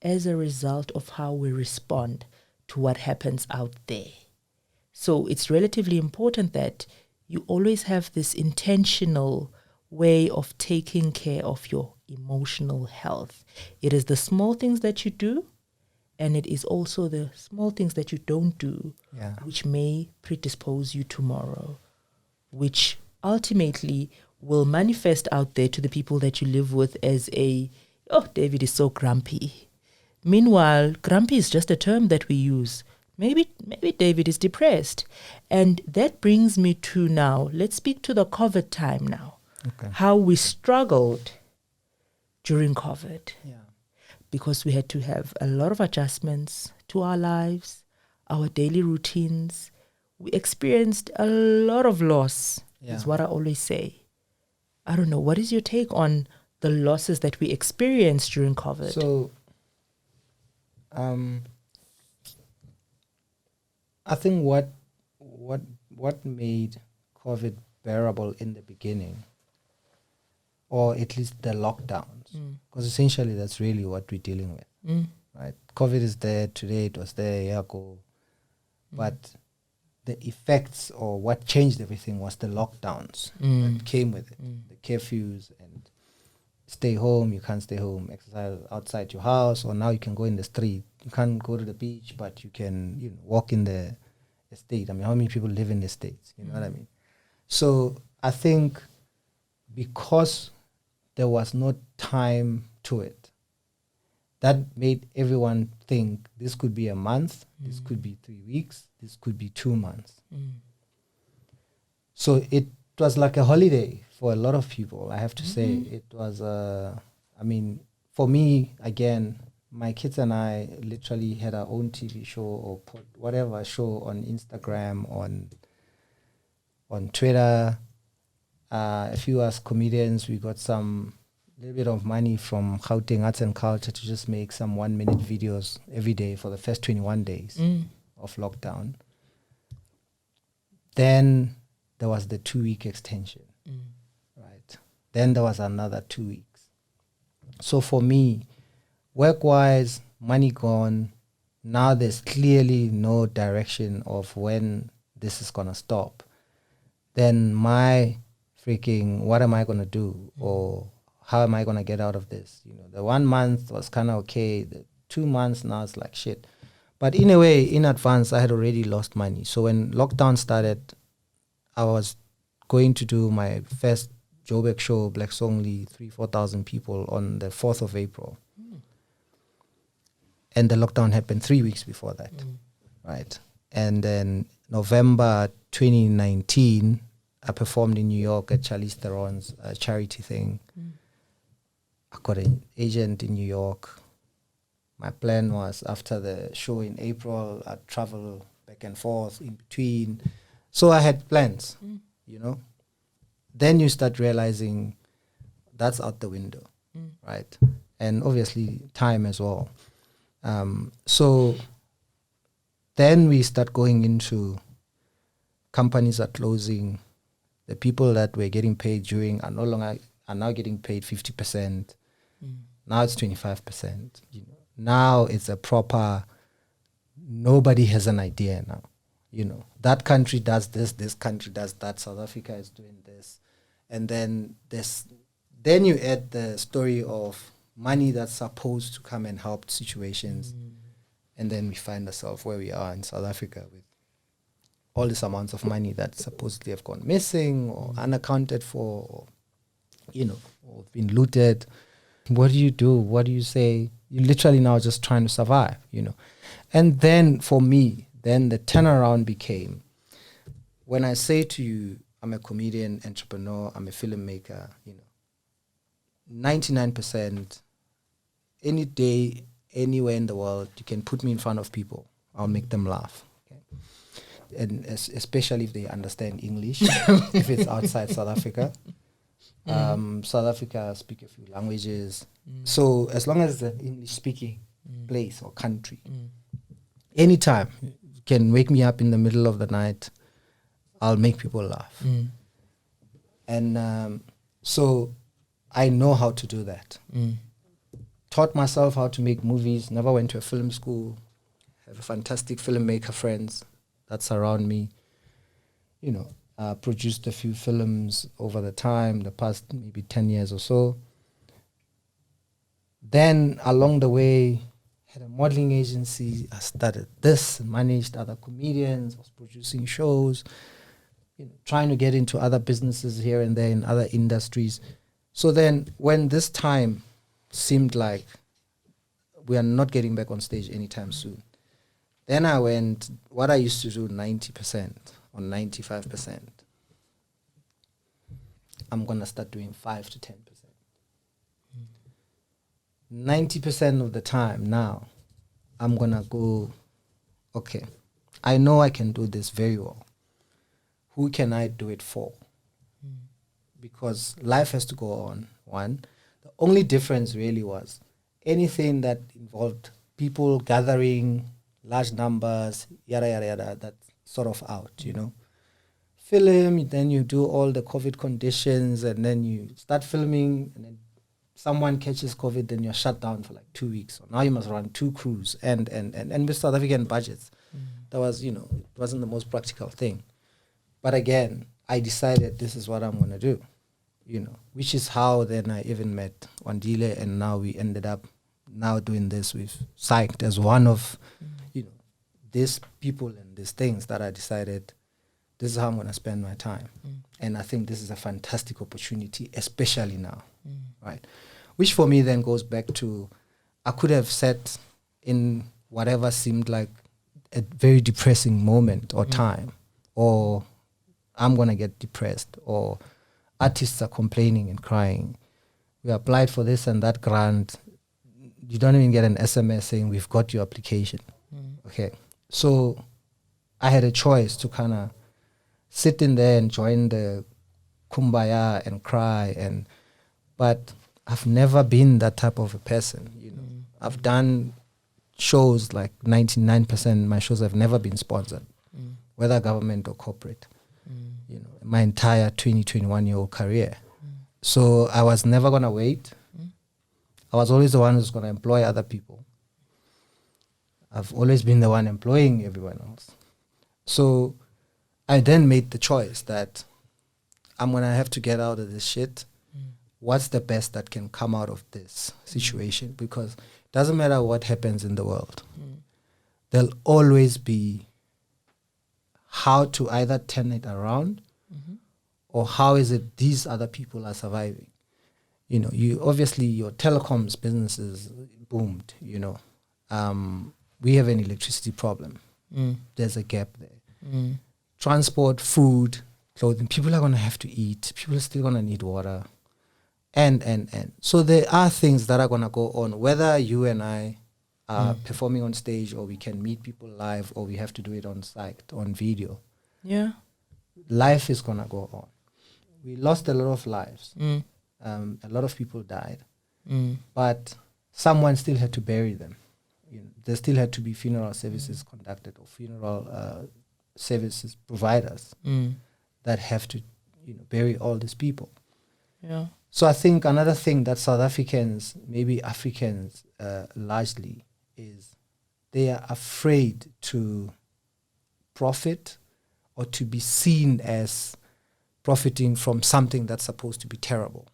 Speaker 1: as a result of how we respond to what happens out there. So it's relatively important that you always have this intentional way of taking care of your emotional health. It is the small things that you do, and it is also the small things that you don't do, which may predispose you tomorrow, which ultimately will manifest out there to the people that you live with as David is so grumpy. Meanwhile, grumpy is just a term that we use. Maybe David is depressed. And that brings me to now, let's speak to the COVID time now.
Speaker 2: Okay.
Speaker 1: How we struggled during COVID.
Speaker 2: Yeah.
Speaker 1: Because we had to have a lot of adjustments to our lives, our daily routines. We experienced a lot of loss, is what I always say. I don't know, what is your take on the losses that we experienced during COVID?
Speaker 2: So, I think what made COVID bearable in the beginning, or at least the lockdowns, because essentially that's really what we're dealing with, right? COVID is there today; it was there a year ago, but the effects or what changed everything was the lockdowns that came with it, the curfews and stay home. You can't stay home, exercise outside your house, or now you can go in the street. You can't go to the beach, but you can walk in the estate. I mean, how many people live in the estates? You know what I mean? So I think because there was no time to it, that made everyone think this could be a month, this could be 3 weeks, this could be 2 months. So it was like a holiday for a lot of people, I have to say. It was, for me, again, my kids and I literally had our own TV show or put whatever show on Instagram, on Twitter. A few us comedians, we got some little bit of money from Gauteng Arts and Culture to just make some 1-minute videos every day for the first 21 days of lockdown. Then there was the 2-week extension, right? Then there was another 2 weeks. So for me, work-wise, money gone. Now there's clearly no direction of when this is going to stop. Then what am I going to do? Or how am I going to get out of this? The 1 month was kind of okay. The 2 months now it's like shit. But in a way, in advance, I had already lost money. So when lockdown started, I was going to do my first Joburg show, Blacks Only, 3,000-4,000 people on the 4th of April. And the lockdown happened 3 weeks before that, right? And then November 2019, I performed in New York at Charlize Theron's charity thing. I got an agent in New York. My plan was after the show in April, I'd travel back and forth in between. So I had plans, Then you start realizing that's out the window, right? And obviously time as well. So then we start going into companies are closing. The people that were getting paid during are now getting paid 50%. Now it's 25%. Now it's a proper, nobody has an idea now. That country does this country does that, South Africa is doing this. And then you add the story of money that's supposed to come and help situations. And then we find ourselves where we are in South Africa with all these amounts of money that supposedly have gone missing or unaccounted for, or been looted. What do you do? What do you say? You're literally now just trying to survive, And then for me, then the turnaround became, when I say to you, I'm a comedian, entrepreneur, I'm a filmmaker, 99%, any day, anywhere in the world, you can put me in front of people, I'll make them laugh. Okay? And especially if they understand English, if it's outside South Africa. South Africa speak a few languages. So as long as it's an English-speaking place or country, anytime, you can wake me up in the middle of the night, I'll make people laugh. And so I know how to do that. Taught myself how to make movies, never went to a film school, have fantastic filmmaker friends that surround me, produced a few films over the time, the past maybe 10 years or so. Then along the way, had a modeling agency, I started this, managed other comedians, was producing shows, trying to get into other businesses here and there in other industries. So then when this time seemed like we are not getting back on stage anytime soon, then I went, what I used to do 90% or 95%, I'm going to start doing 5 to 10%. 90% of the time now, I'm going to go, okay, I know I can do this very well. Who can I do it for? Because life has to go on, one. The only difference really was anything that involved people gathering, large numbers, yada, yada, yada, that's sort of out, Film, then you do all the COVID conditions, and then you start filming, and then someone catches COVID, then you're shut down for like 2 weeks. So now you must run 2 crews, and with South African budgets, that was, it wasn't the most practical thing. But again, I decided this is what I'm going to do, which is how then I even met Wandile, and now we ended up now doing this with Psyched as one of, these people and these things that I decided this is how I'm going to spend my time. And I think this is a fantastic opportunity, especially now, right? Which for me then goes back to, I could have sat in whatever seemed like a very depressing moment or time, or I'm going to get depressed, or artists are complaining and crying. We applied for this and that grant. You don't even get an SMS saying, we've got your application. Okay. So I had a choice to kind of sit in there and join the kumbaya and cry. But I've never been that type of a person. I've done shows like 99% of my shows have never been sponsored, whether government or corporate. My entire 21-year-old career. So I was never going to wait. I was always the one who's going to employ other people. I've always been the one employing everyone else. So I then made the choice that I'm going to have to get out of this shit. What's the best that can come out of this situation? Because it doesn't matter what happens in the world. There'll always be how to either turn it around or how is it these other people are surviving. You obviously your telecoms businesses boomed, we have an electricity problem. There's a gap there. Transport, food, clothing, people are going to have to eat. People are still going to need water. And. So there are things that are going to go on, whether you and I are performing on stage or we can meet people live or we have to do it on site, on video.
Speaker 1: Yeah.
Speaker 2: Life is going to go on. We lost a lot of lives. A lot of people died. But someone still had to bury them. There still had to be funeral services conducted or funeral services providers that have to bury all these people.
Speaker 1: Yeah.
Speaker 2: So I think another thing that South Africans, maybe Africans largely, is they are afraid to profit or to be seen as profiting from something that's supposed to be terrible.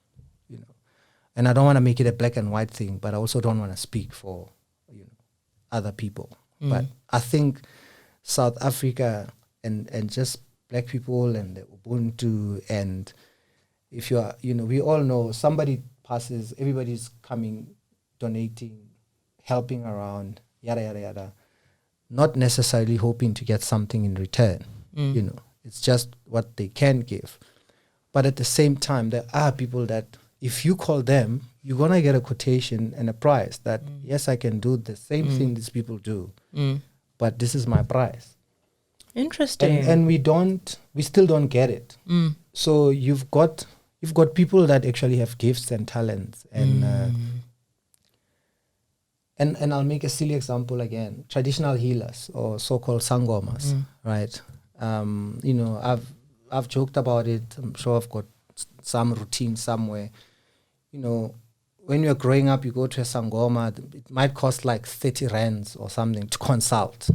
Speaker 2: And I don't want to make it a black and white thing, but I also don't want to speak for other people. But I think South Africa and just black people and the Ubuntu, and if you are, we all know somebody passes, everybody's coming, donating, helping around, yada, yada, yada, not necessarily hoping to get something in return. It's It's just what they can give. But at the same time, there are people that if you call them, you're going to get a quotation and a price that, yes, I can do the same thing these people do, but this is my price.
Speaker 1: Interesting.
Speaker 2: And we still don't get it. So you've got people that actually have gifts and talents, and I'll make a silly example again. Traditional healers or so-called sangomas, right? I've joked about it. I'm sure I've got some routine somewhere. When you're growing up, you go to a sangoma, it might cost like 30 rands or something to consult.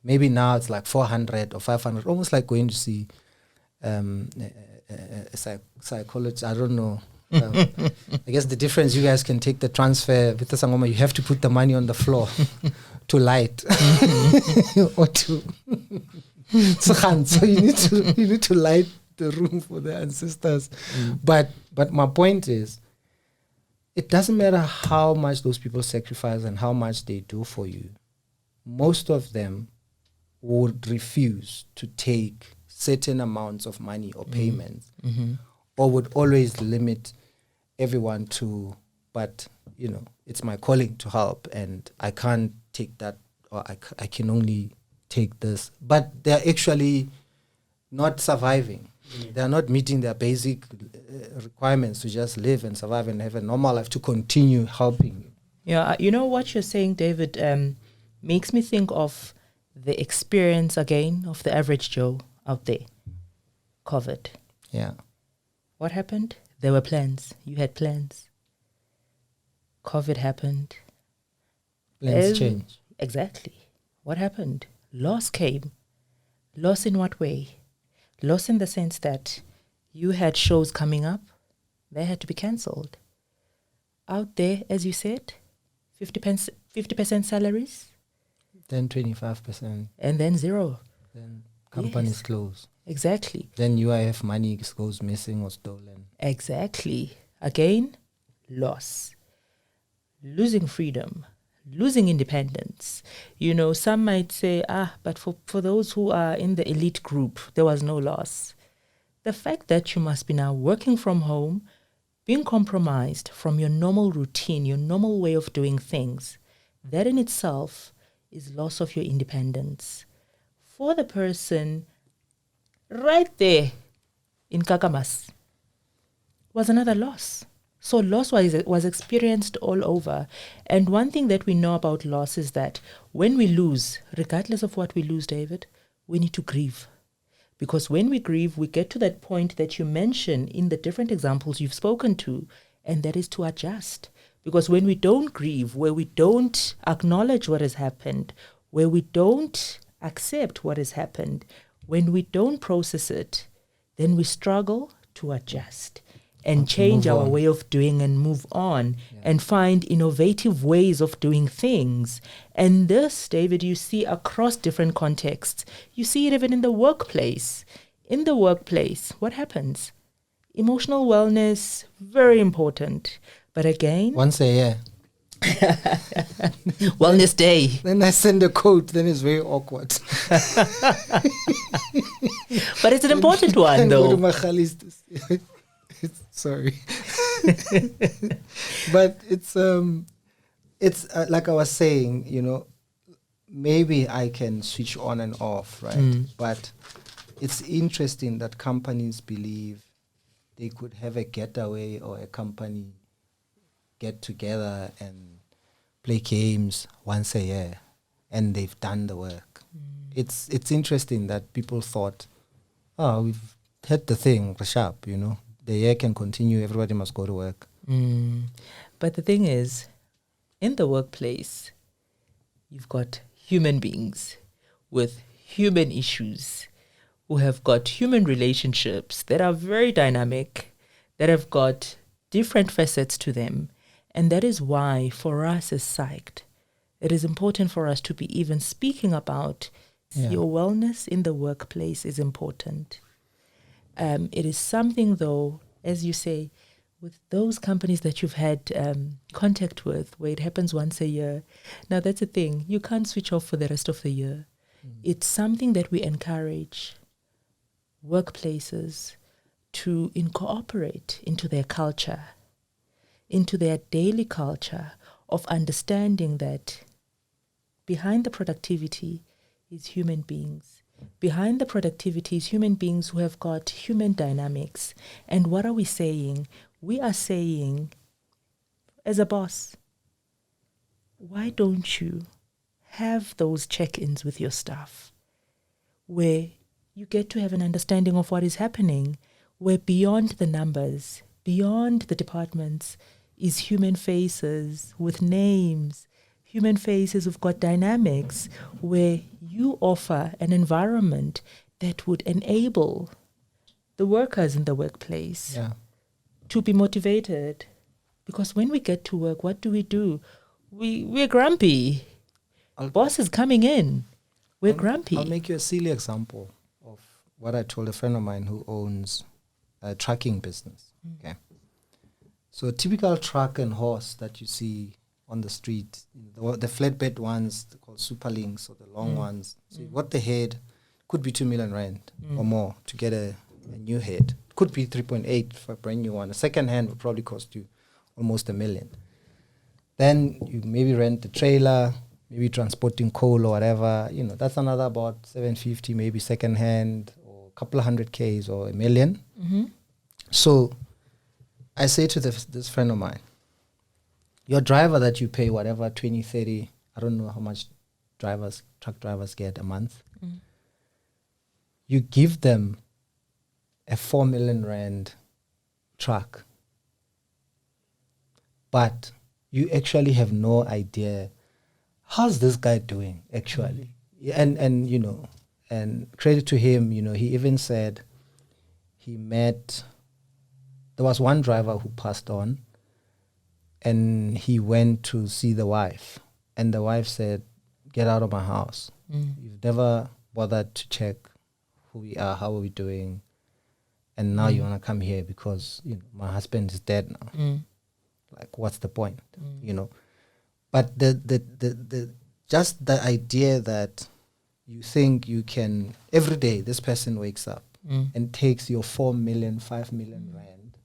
Speaker 2: Maybe now it's like 400 or 500, almost like going to see a psychologist. I don't know. I guess the difference, you guys can take the transfer with the sangoma. You have to put the money on the floor to light or to so you need to light the room for the ancestors. But my point is, it doesn't matter how much those people sacrifice and how much they do for you. Most of them would refuse to take certain amounts of money or payments, or would always limit everyone to, but it's my calling to help, and I can't take that, or I can only take this. But they're actually not surviving. They're not meeting their basic requirements to just live and survive and have a normal life, to continue helping.
Speaker 1: Yeah, what you're saying, David, makes me think of the experience again of the average Joe out there. COVID.
Speaker 2: Yeah.
Speaker 1: What happened? There were plans. You had plans. COVID happened.
Speaker 2: Plans change.
Speaker 1: Exactly. What happened? Loss came. Loss in what way? Loss in the sense that you had shows coming up. They had to be cancelled. Out there, as you said, 50% salaries.
Speaker 2: Then 25%.
Speaker 1: And then zero.
Speaker 2: Then companies close.
Speaker 1: Exactly.
Speaker 2: Then UIF money goes missing or stolen.
Speaker 1: Exactly. Again, loss. Losing freedom. Losing independence. Some might say, but for those who are in the elite group, there was no loss. The fact that you must be now working from home, being compromised from your normal routine, your normal way of doing things, that in itself is loss of your independence. For the person right there in Kakamas was another loss. So loss was experienced all over. And one thing that we know about loss is that when we lose, regardless of what we lose, David, we need to grieve. Because when we grieve, we get to that point that you mentioned in the different examples you've spoken to, and that is to adjust. Because when we don't grieve, where we don't acknowledge what has happened, where we don't accept what has happened, when we don't process it, then we struggle to adjust and change our way of doing and move on and find innovative ways of doing things. And this, David, you see across different contexts. You see it even in the workplace. In the workplace, what happens? Emotional wellness, very important. But again...
Speaker 2: once a year.
Speaker 1: Wellness day.
Speaker 2: Then I send a quote, then it's very awkward.
Speaker 1: But it's an important one, though.
Speaker 2: Sorry. But it's like I was saying, maybe I can switch on and off, right? But it's interesting that companies believe they could have a getaway or a company get together and play games once a year, and they've done the work. It's interesting that people thought, we've had the thing, sharp, the year can continue, everybody must go to work.
Speaker 1: But the thing is, in the workplace, you've got human beings with human issues who have got human relationships that are very dynamic, that have got different facets to them. And that is why, for us as Psyched, it is important for us to be even speaking about your wellness in the workplace is important. It is something, though, as you say, with those companies that you've had contact with, where it happens once a year. Now, that's the thing. You can't switch off for the rest of the year. It's something that we encourage workplaces to incorporate into their culture, into their daily culture of understanding that behind the productivity is human beings. Behind the productivity is human beings who have got human dynamics. And what are we saying? We are saying, as a boss, why don't you have those check-ins with your staff where you get to have an understanding of what is happening, where beyond the numbers, beyond the departments, is human faces with names, human faces who've got dynamics, where you offer an environment that would enable the workers in the workplace to be motivated. Because when we get to work, what do? We're grumpy. Boss is coming in. We're grumpy.
Speaker 2: I'll make you a silly example of what I told a friend of mine who owns a trucking business. Okay. So a typical truck and horse that you see on the street, the flatbed ones called Superlinks or the long ones. So what the head could be 2 million rand or more to get a new head. Could be 3.8 for a brand new one. A second hand would probably cost you almost $1 million. Then you maybe rent the trailer, maybe transporting coal or whatever. That's another about 750, maybe second hand, or a couple of 100Ks or $1 million. So I say to this friend of mine, your driver that you pay whatever 20, 30, I don't know how much truck drivers get a month. You give them a 4 million rand truck, but you actually have no idea how's this guy doing actually. And credit to him, he even said there was one driver who passed on, and he went to see the wife, and the wife said, "Get out of my house. You've never bothered to check who we are, how are we doing, and now you want to come here because my husband is dead now. Like, what's the point?" But the just the idea that you think you can every day this person wakes up and takes your 4 million, 5 million rand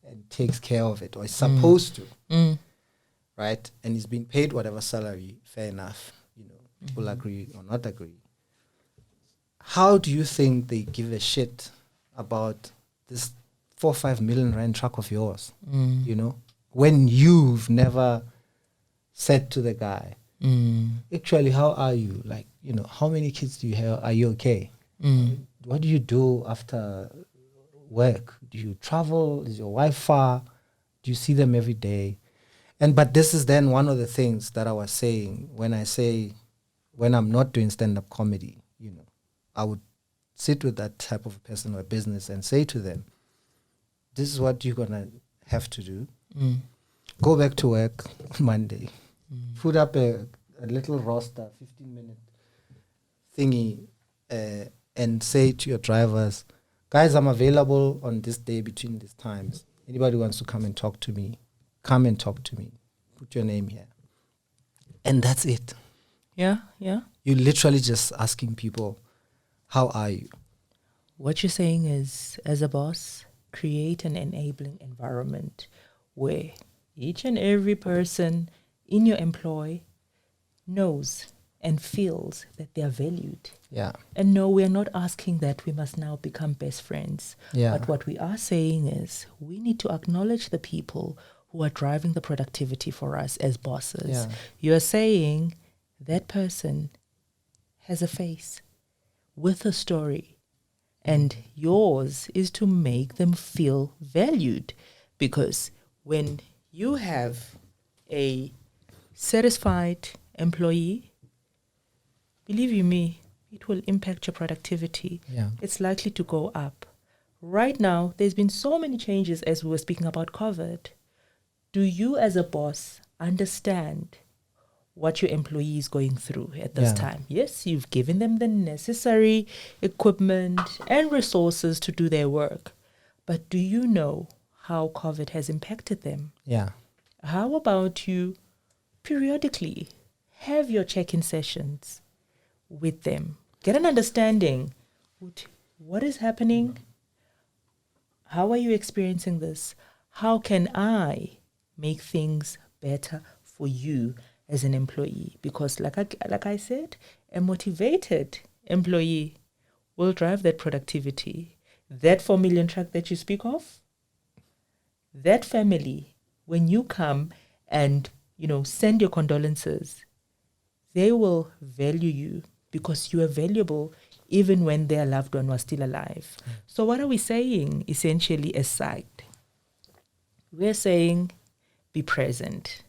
Speaker 2: and takes care of it, or is supposed to, right? And he's being paid whatever salary, fair enough, people agree or not agree. How do you think they give a shit about this 4 or 5 million rand truck of yours, when you've never said to the guy, actually, how are you? Like, how many kids do you have? Are you okay? What do you do after work? Do you travel? Is your wife far? Do you see them every day? But this is then one of the things that I was saying when I'm not doing stand-up comedy, I would sit with that type of person or business and say to them, this is what you're going to have to do. Go back to work on Monday. Put up a little roster, 15-minute thingy, and say to your drivers, guys, I'm available on this day between these times. Anybody wants to come and talk to me, come and talk to me. Put your name here. And that's it.
Speaker 1: Yeah.
Speaker 2: You're literally just asking people, how are you?
Speaker 1: What you're saying is, as a boss, create an enabling environment where each and every person in your employ knows and feels that they are valued.
Speaker 2: Yeah.
Speaker 1: And no, we are not asking that we must now become best friends.
Speaker 2: Yeah.
Speaker 1: But what we are saying is we need to acknowledge the people who are driving the productivity for us as bosses.
Speaker 2: Yeah.
Speaker 1: You're saying that person has a face with a story, and yours is to make them feel valued. Because when you have a satisfied employee, believe you me, it will impact your productivity.
Speaker 2: Yeah.
Speaker 1: It's likely to go up. Right now, there's been so many changes as we were speaking about COVID. Do you as a boss understand what your employee is going through at this time? Yes, you've given them the necessary equipment and resources to do their work. But do you know how COVID has impacted them?
Speaker 2: Yeah.
Speaker 1: How about you periodically have your check-in sessions with them? Get an understanding. what is happening? How are you experiencing this? How can I make things better for you as an employee? Because like I said, a motivated employee will drive that productivity. That 4 million truck that you speak of, that family, when you come and, send your condolences, they will value you because you are valuable even when their loved one was still alive. So what are we saying essentially as SIGD? We're saying be present.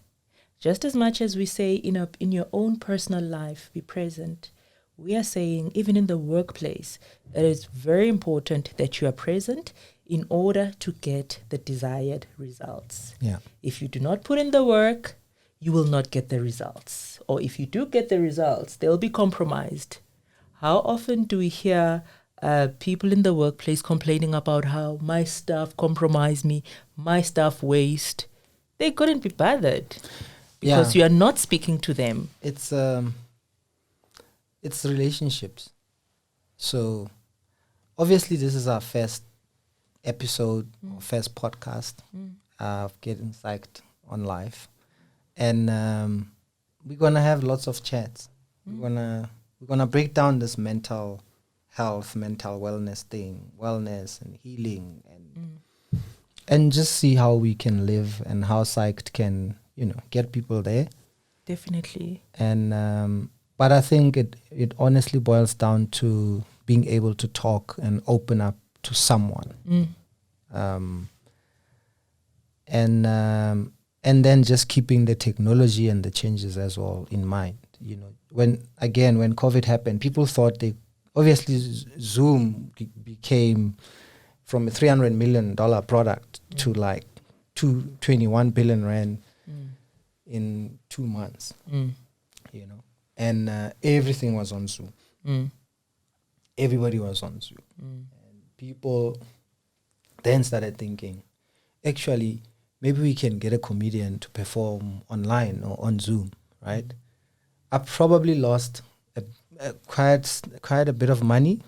Speaker 1: Just as much as we say in your own personal life, be present, we are saying even in the workplace, it is very important that you are present in order to get the desired results.
Speaker 2: Yeah.
Speaker 1: If you do not put in the work, you will not get the results. Or if you do get the results, they'll be compromised. How often do we hear people in the workplace complaining about how my staff compromise me, my staff waste? They couldn't be bothered because you are not speaking to them.
Speaker 2: It's relationships. So obviously this is our first episode or first podcast of Getting Psyched on Live. And we're gonna have lots of chats. We're gonna break down this mental health, mental wellness thing, wellness and healing, and just see how we can live and how Psyched can, get people there.
Speaker 1: Definitely.
Speaker 2: And but I think it honestly boils down to being able to talk and open up to someone, and then just keeping the technology and the changes as well in mind. When COVID happened, people thought obviously Zoom became from a $300 million product to like 21 billion rand in 2 months, and everything was on Zoom. Everybody was on Zoom. And people then started thinking, actually, maybe we can get a comedian to perform online or on Zoom, right? I probably lost quite a bit of money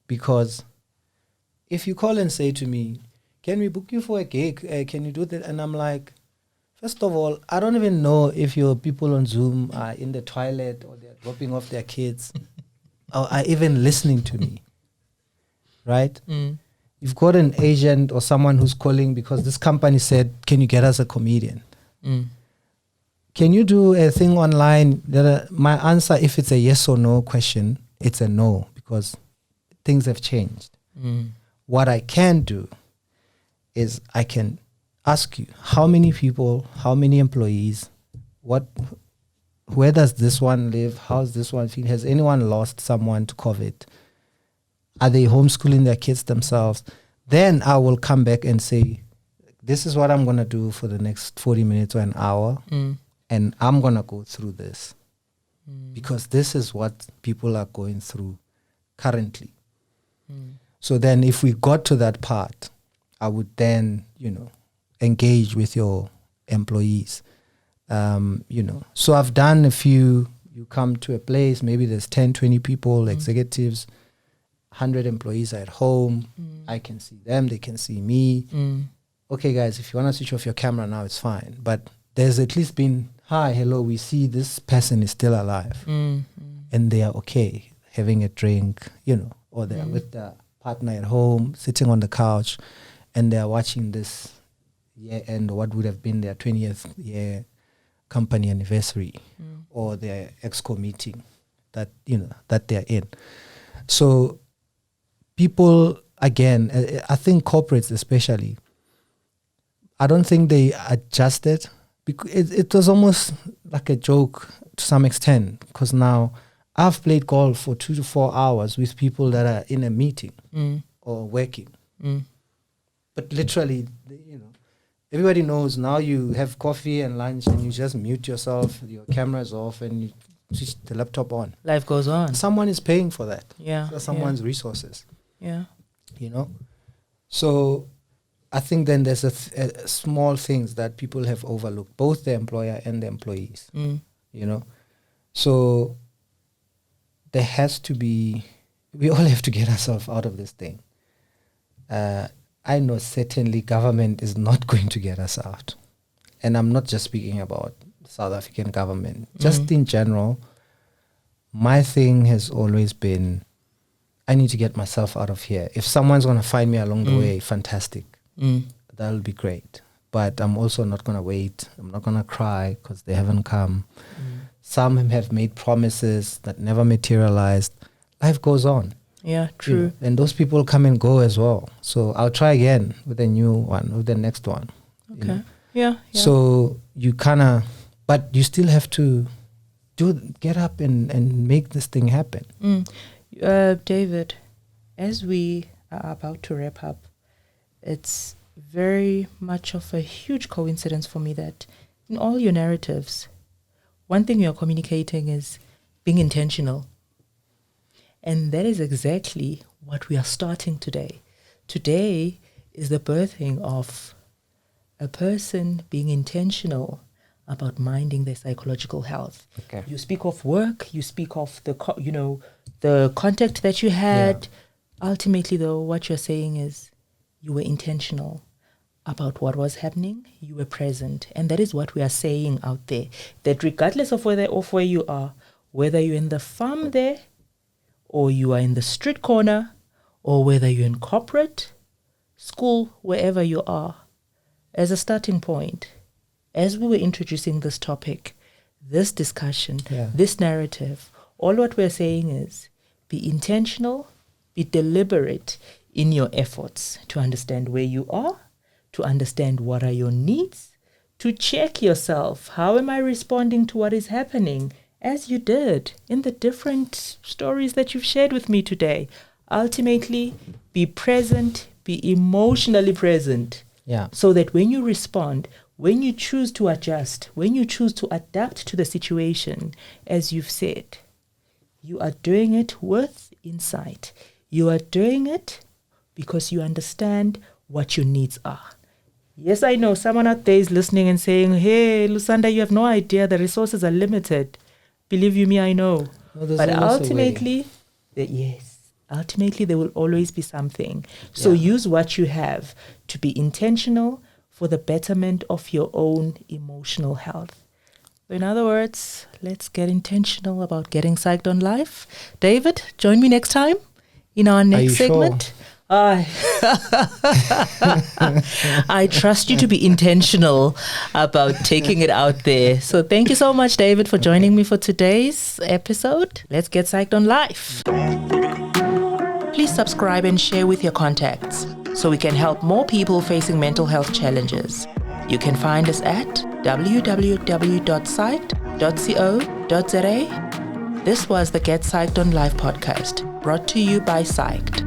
Speaker 2: because if you call and say to me, can we book you for a gig? Can you do that? And I'm like, first of all, I don't even know if your people on Zoom are in the toilet or they're dropping off their kids or are even listening to me, right? You've got an agent or someone who's calling because this company said, can you get us a comedian? Can you do a thing online? My answer, if it's a yes or no question, it's a no because things have changed. What I can do is I can ask you, how many people, how many employees, where does this one live? How's this one feel? Has anyone lost someone to COVID? Are they homeschooling their kids themselves? Then I will come back and say, this is what I'm going to do for the next 40 minutes or an hour. And I'm going to go through this because this is what people are going through currently. So then if we got to that part, I would then, engage with your employees. So I've done a few, you come to a place, maybe there's 10, 20 people, executives, 100 employees are at home. I can see them, they can see me. Okay, guys, if you want to switch off your camera now, it's fine. But there's at least been, hi, hello, we see this person is still alive. And they are okay, having a drink, or they're with their partner at home, sitting on the couch, and they're watching this year-end, what would have been their 20th year company anniversary or their exco meeting that, that they're in. So people, again, I think corporates especially, I don't think they adjusted because it was almost like a joke to some extent because now I've played golf for 2 to 4 hours with people that are in a meeting or working. But literally, everybody knows now you have coffee and lunch and you just mute yourself, your camera's off and you switch the laptop on.
Speaker 1: Life goes on.
Speaker 2: Someone is paying for that.
Speaker 1: Yeah.
Speaker 2: So someone's resources.
Speaker 1: Yeah.
Speaker 2: So I think then there's a small things that people have overlooked, both the employer and the employees. So there has to be, we all have to get ourselves out of this thing. I know certainly government is not going to get us out. And I'm not just speaking about South African government. Just in general, my thing has always been, I need to get myself out of here. If someone's going to find me along the way, fantastic. That'll be great. But I'm also not going to wait. I'm not going to cry because they haven't come. Some have made promises that never materialized. Life goes on.
Speaker 1: Yeah, true.
Speaker 2: And those people come and go as well. So I'll try again with a new one, with the next one.
Speaker 1: Okay. Yeah.
Speaker 2: So you kind of, but you still have to get up and make this thing happen.
Speaker 1: David, as we are about to wrap up, it's very much of a huge coincidence for me that in all your narratives, one thing you're communicating is being intentional. And that is exactly what we are starting today. Today is the birthing of a person being intentional about minding their psychological health.
Speaker 2: Okay.
Speaker 1: You speak of work, you speak of the contact that you had. Ultimately, though, what you're saying is you were intentional about what was happening. You were present. And that is what we are saying out there, that regardless of where you are, whether you're in the farm there, or you are in the street corner, or whether you're in corporate, school, wherever you are, as a starting point, as we were introducing this topic, this discussion, this narrative, all what we're saying is be intentional, be deliberate in your efforts to understand where you are, to understand what are your needs, to check yourself. How am I responding to what is happening? As you did in the different stories that you've shared with me today. Ultimately, be present, be emotionally present. So that when you respond, when you choose to adjust, when you choose to adapt to the situation, as you've said, you are doing it with insight. You are doing it because you understand what your needs are. Yes, I know someone out there is listening and saying, hey, Lusanda, you have no idea, the resources are limited. Believe you me, I know. But ultimately, ultimately there will always be something. So use what you have to be intentional for the betterment of your own emotional health. So in other words, let's get intentional about getting psyched on life. David, join me next time in our next segment.
Speaker 2: Sure?
Speaker 1: I trust you to be intentional about taking it out there. So thank you so much, David, for joining me for today's episode. Let's get psyched on life. Please subscribe and share with your contacts so we can help more people facing mental health challenges. You can find us at www.psyched.co.za. This was the Get Psyched on Life podcast, brought to you by Psyched.